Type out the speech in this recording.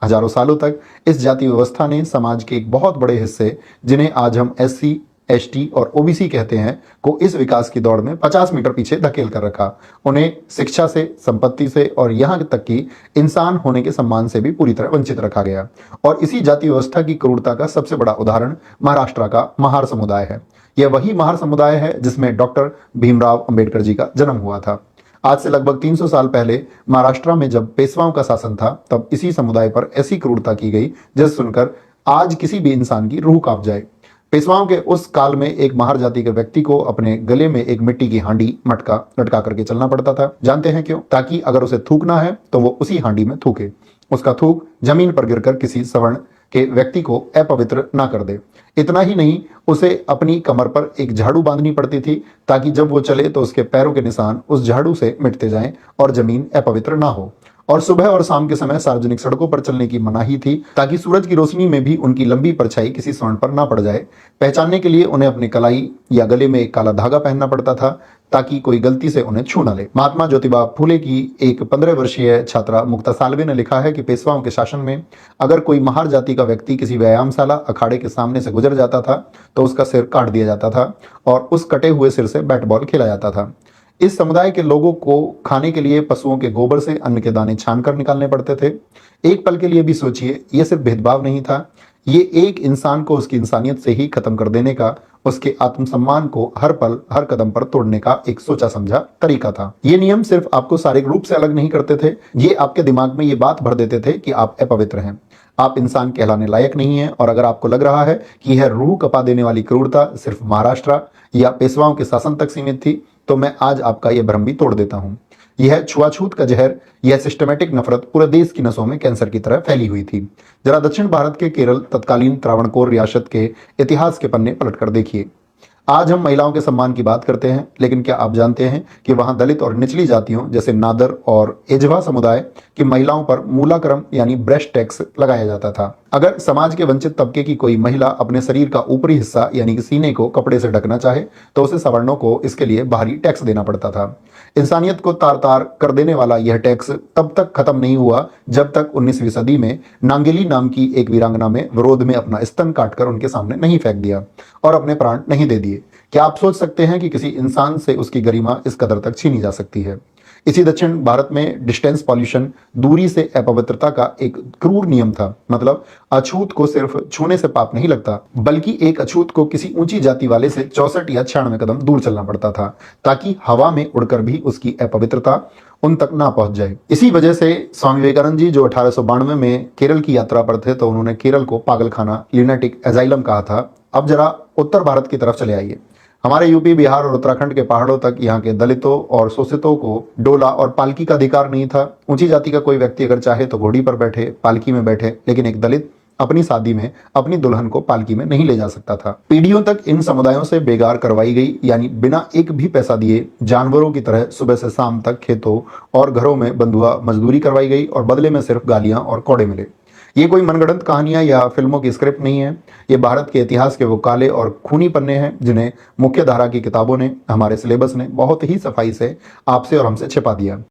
हजारों सालों तक इस जाति व्यवस्था ने समाज के एक बहुत बड़े हिस्से, जिन्हें आज हम एससी, एसटी और ओबीसी कहते हैं, को इस विकास की दौड़ में 50 मीटर पीछे धकेल कर रखा। उन्हें शिक्षा से, संपत्ति से और यहाँ तक कि इंसान होने के सम्मान से भी पूरी तरह वंचित रखा गया। और इसी जाति व्यवस्था की क्रूरता का सबसे बड़ा उदाहरण महाराष्ट्र का महार समुदाय है। यह वही महार समुदाय है जिसमें डॉक्टर भीमराव अंबेडकर जी का जन्म हुआ था। आज से लगभग 300 साल पहले महाराष्ट्र में जब पेशवाओं का शासन था, तब इसी समुदाय पर ऐसी क्रूरता की गई जिसे सुनकर आज किसी भी इंसान की रूह कांप जाए। पेशवाओं के उस काल में एक महार जाति के व्यक्ति को अपने गले में एक मिट्टी की हांडी मटका लटका करके चलना पड़ता था। जानते हैं क्यों? ताकि अगर उसे थूकना है तो वो उसी हांडी में थूके, उसका थूक जमीन पर गिरकर किसी सवर्ण के व्यक्ति को अपवित्र ना कर दे। इतना ही नहीं, उसे अपनी कमर पर एक झाड़ू बांधनी पड़ती थी ताकि जब वो चले तो उसके पैरों के निशान उस झाड़ू से मिटते जाएं और जमीन अपवित्र ना हो। और सुबह और शाम के समय सार्वजनिक सड़कों पर चलने की मनाही थी ताकि सूरज की रोशनी में भी उनकी लंबी परछाई किसी स्वर्ण पर ना पड़ जाए। पहचानने के लिए उन्हें अपनी कलाई या गले में एक काला धागा पहनना पड़ता था ताकि कोई गलती से उन्हें छू न ले। महात्मा ज्योतिबा फूले की एक 15 वर्षीय छात्रा मुक्ता साल्वे ने लिखा है कि पेशवाओं के शासन में अगर कोई महार जाति का व्यक्ति किसी व्यायामशाला अखाड़े के सामने से गुजर जाता था तो उसका सिर काट दिया जाता था और उस कटे हुए सिर से बैट बॉल खेला जाता था। इस समुदाय के लोगों को खाने के लिए पशुओं के गोबर से अन्न के दाने छानकर निकालने पड़ते थे। एक पल के लिए भी सोचिए, यह सिर्फ भेदभाव नहीं था, ये एक इंसान को उसकी इंसानियत से ही खत्म कर देने का, उसके आत्मसम्मान को हर पल हर कदम पर तोड़ने का एक सोचा समझा तरीका था। ये नियम सिर्फ आपको शारीरिक रूप से अलग नहीं करते थे, ये आपके दिमाग में ये बात भर देते थे कि आप अपवित्र हैं, आप इंसान कहलाने लायक नहीं हैं। और अगर आपको लग रहा है कि यह रूह कपा देने वाली क्रूरता सिर्फ महाराष्ट्र या पेशवाओं के शासन तक सीमित थी, तो मैं आज आपका यह भ्रम भी तोड़ देता हूं। यह छुआछूत का जहर, यह सिस्टमेटिक नफरत पूरे देश की नसों में कैंसर की तरह फैली हुई थी। जरा दक्षिण भारत के केरल, तत्कालीन त्रावणकोर रियासत के इतिहास के पन्ने पलटकर देखिए। आज हम महिलाओं के सम्मान की बात करते हैं, लेकिन क्या आप जानते हैं कि वहां दलित और निचली जातियों जैसे नादर और एजवा समुदाय की महिलाओं पर मूलाक्रम यानी ब्रेस्ट टैक्स लगाया जाता था। अगर समाज के वंचित तबके की कोई महिला अपने शरीर का ऊपरी हिस्सा यानी कि सीने को कपड़े से ढकना चाहे तो उसे सवर्णों को इसके लिए बाहरी टैक्स देना पड़ता था। इंसानियत को तार तार कर देने वाला यह टैक्स तब तक खत्म नहीं हुआ जब तक 19वीं सदी में नांगेली नाम की एक वीरांगना में विरोध में अपना स्तन काटकर उनके सामने नहीं फेंक दिया और अपने प्राण नहीं दे दिए। क्या आप सोच सकते हैं कि किसी इंसान से उसकी गरिमा इस कदर तक छीनी जा सकती है? इसी दक्षिण भारत में डिस्टेंस पॉल्यूशन, दूरी से अपवित्रता का एक क्रूर नियम था। मतलब अछूत को सिर्फ छूने से पाप नहीं लगता, बल्कि एक अछूत को किसी ऊंची जाति वाले से 64 या 96 कदम दूर चलना पड़ता था ताकि हवा में उड़कर भी उसकी अपवित्रता उन तक ना पहुंच जाए। इसी वजह से स्वामी विवेकानंद जी जो 1892 में केरल की यात्रा पर थे तो उन्होंने केरल को पागलखाना, ल्यूनेटिक एजाइलम कहा था। अब जरा उत्तर भारत की तरफ चले आइए। हमारे यूपी, बिहार और उत्तराखंड के पहाड़ों तक यहाँ के दलितों और शोषितों को डोला और पालकी का अधिकार नहीं था। ऊंची जाति का कोई व्यक्ति अगर चाहे तो घोड़ी पर बैठे, पालकी में बैठे, लेकिन एक दलित अपनी शादी में अपनी दुल्हन को पालकी में नहीं ले जा सकता था। पीढ़ियों तक इन समुदायों से बेगार करवाई गई, यानी बिना एक भी पैसा दिए जानवरों की तरह सुबह से शाम तक खेतों और घरों में बंधुआ मजदूरी करवाई गई और बदले में सिर्फ गालियां और कौड़े मिले। ये कोई मनगढ़ंत कहानियां या फिल्मों की स्क्रिप्ट नहीं है, ये भारत के इतिहास के वो काले और खूनी पन्ने हैं जिन्हें मुख्य धारा की किताबों ने, हमारे सिलेबस ने बहुत ही सफाई से आपसे और हमसे छिपा दिया।